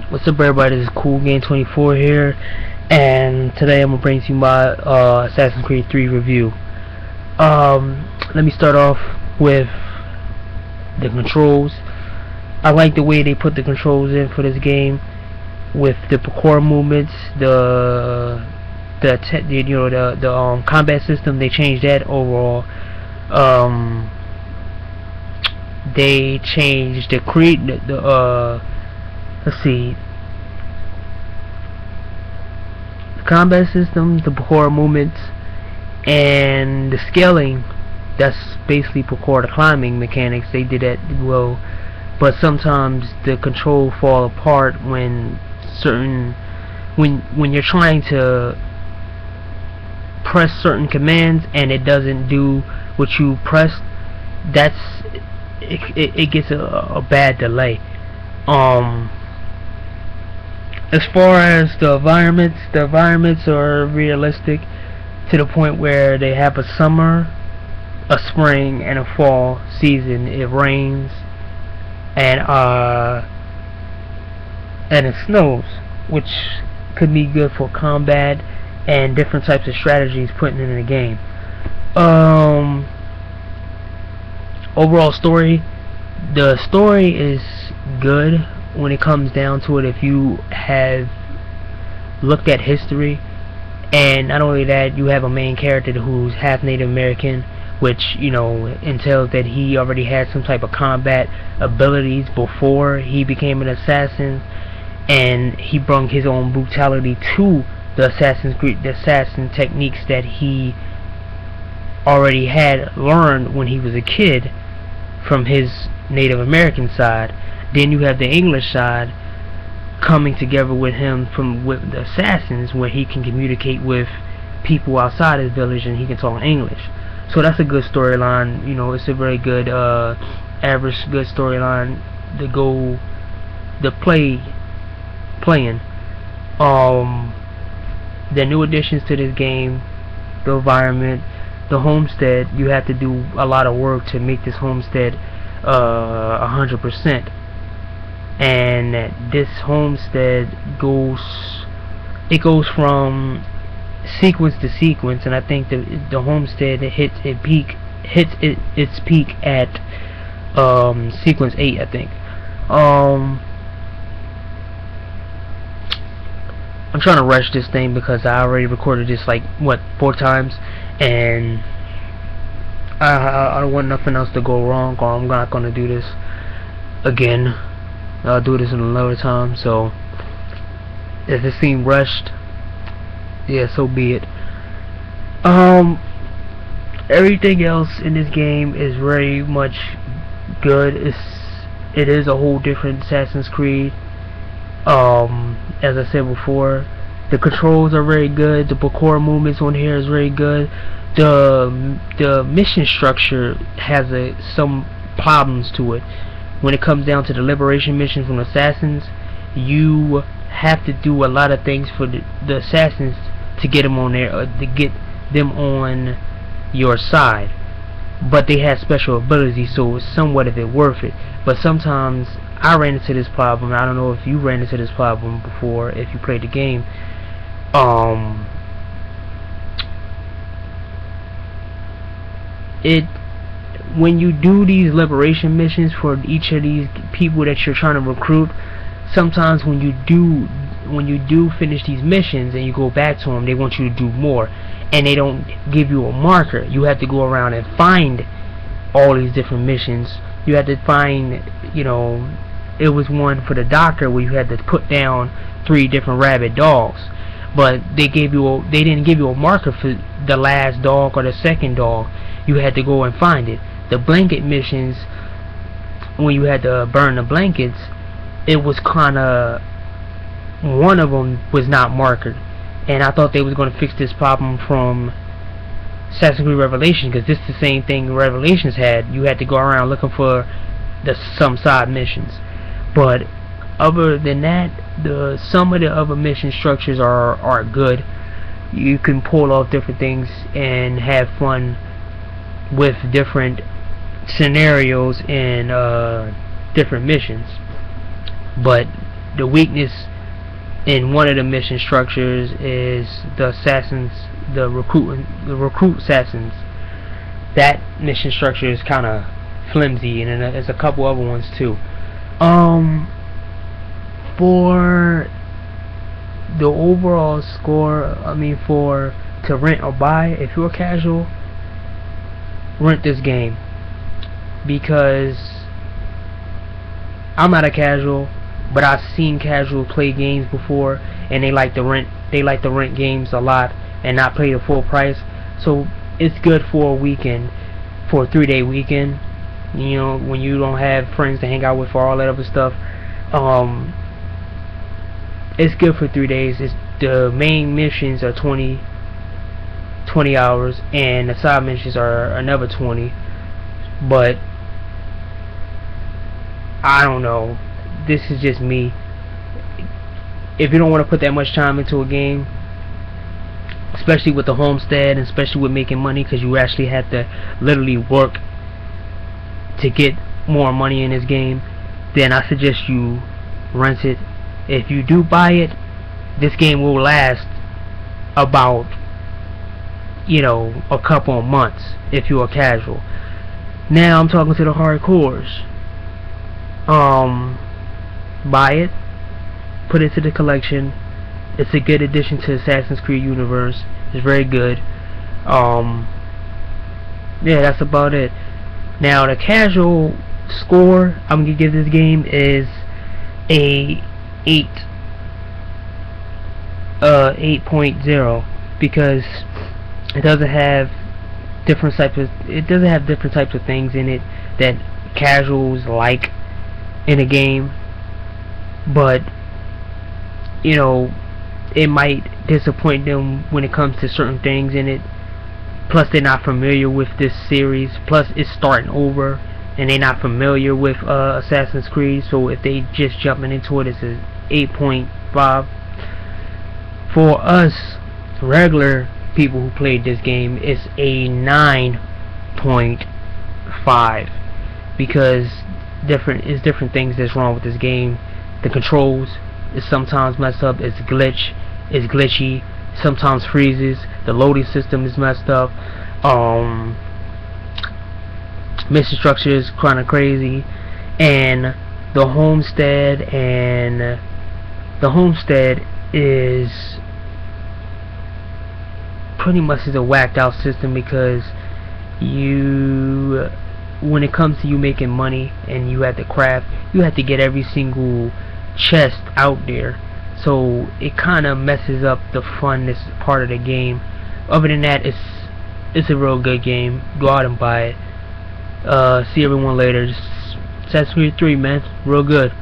What's up, everybody? This is Cool Game 24 here, and today I'm gonna bring to you my Assassin's Creed 3 review. Let me start off with the controls. I like the way they put the controls in for this game, with the parkour movements, the combat system. They changed that overall. They changed the let's see, the combat system, the parkour movements, and the scaling. That's basically parkour, the climbing mechanics. They did that well, but sometimes the control fall apart when you're trying to press certain commands and it doesn't do what you pressed. It gets a bad delay. As far as the environments are realistic to the point where they have a summer, a spring, and a fall season. It rains and it snows, which could be good for combat and different types of strategies putting in the game. Overall story, the story is good when it comes down to it. If you have looked at history, and not only that, you have a main character who's half Native American, which, you know, entails that he already had some type of combat abilities before he became an assassin, and he brought his own brutality to the assassin techniques that he already had learned when he was a kid from his Native American side. Then you have the English side coming together with him with the assassins, where he can communicate with people outside his village and he can talk English. So that's a good storyline. You know, it's a very good average good storyline to go playing. The new additions to this game, the environment, the homestead. You have to do a lot of work to make this homestead 100%. And this homestead goes from sequence to sequence, and I think the homestead hits its peak at sequence 8, I think. I'm trying to rush this thing because I already recorded this like 4 times, and I don't want nothing else to go wrong, or I'm not gonna do this again. I'll do this in another time. So if it seemed rushed, yeah, so be it. Everything else in this game is very much good. It is a whole different Assassin's Creed. As I said before, the controls are very good. The parkour movements on here is very good. The mission structure has some problems to it. When it comes down to the liberation missions from assassins, you have to do a lot of things for the assassins to get them on there, to get them on your side. But they have special abilities, so it's somewhat of it worth it. But sometimes I ran into this problem. I don't know if you ran into this problem before, if you played the game. When you do these liberation missions for each of these people that you're trying to recruit, sometimes when you do finish these missions and you go back to them, they want you to do more, and they don't give you a marker. You have to go around and find all these different missions. You have to find, you know, it was one for the doctor where you had to put down 3 different rabid dogs, but they didn't give you a marker for the last dog or the second dog. You had to go and find it. The blanket missions, when you had to burn the blankets, it was kinda, one of them was not marked, and I thought they was going to fix this problem from Assassin's Creed Revelations, because this is the same thing Revelations had. You had to go around looking for some side missions. But other than that, some of the other mission structures are good. You can pull off different things and have fun with different scenarios and different missions. But the weakness in one of the mission structures is the assassins, the recruit assassins. That mission structure is kind of flimsy, and then there's a couple other ones too. For the overall score, I mean, for to rent or buy, if you're casual, rent this game, because I'm not a casual, but I've seen casual play games before, and they like to rent games a lot and not pay the full price. So it's good for a weekend, for a 3-day weekend, you know, when you don't have friends to hang out with for all that other stuff. It's good for 3 days. The main missions are 20 hours, and the side missions are another 20. But I don't know, this is just me. If you don't want to put that much time into a game, especially with the homestead, and especially with making money, because you actually have to literally work to get more money in this game, then I suggest you rent it. If you do buy it, this game will last about, you know, a couple of months if you are casual. Now I'm talking to the hardcores. Buy it, put it to the collection. It's a good addition to Assassin's Creed universe. It's very good. Yeah, that's about it. Now the casual score I'm gonna give this game is a 8.0, because it doesn't have different types of things in it that casuals like in a game. But you know, it might disappoint them when it comes to certain things in it. Plus they're not familiar with this series, plus it's starting over and they're not familiar with Assassin's Creed, so if they just jumping into it, it's an 8.5. For us regular people who played this game, it's a 9.5, because there's different things that's wrong with this game. The controls is sometimes messed up, it's glitchy, sometimes freezes, the loading system is messed up, mission structure is kinda crazy, and the homestead is pretty much is a whacked out system, because when it comes to you making money and you have to craft, you have to get every single chest out there, so it kinda messes up the funness part of the game. Other than that, it's a real good game. Go out and buy it. See everyone later. Assassin's Creed 3, man, real good.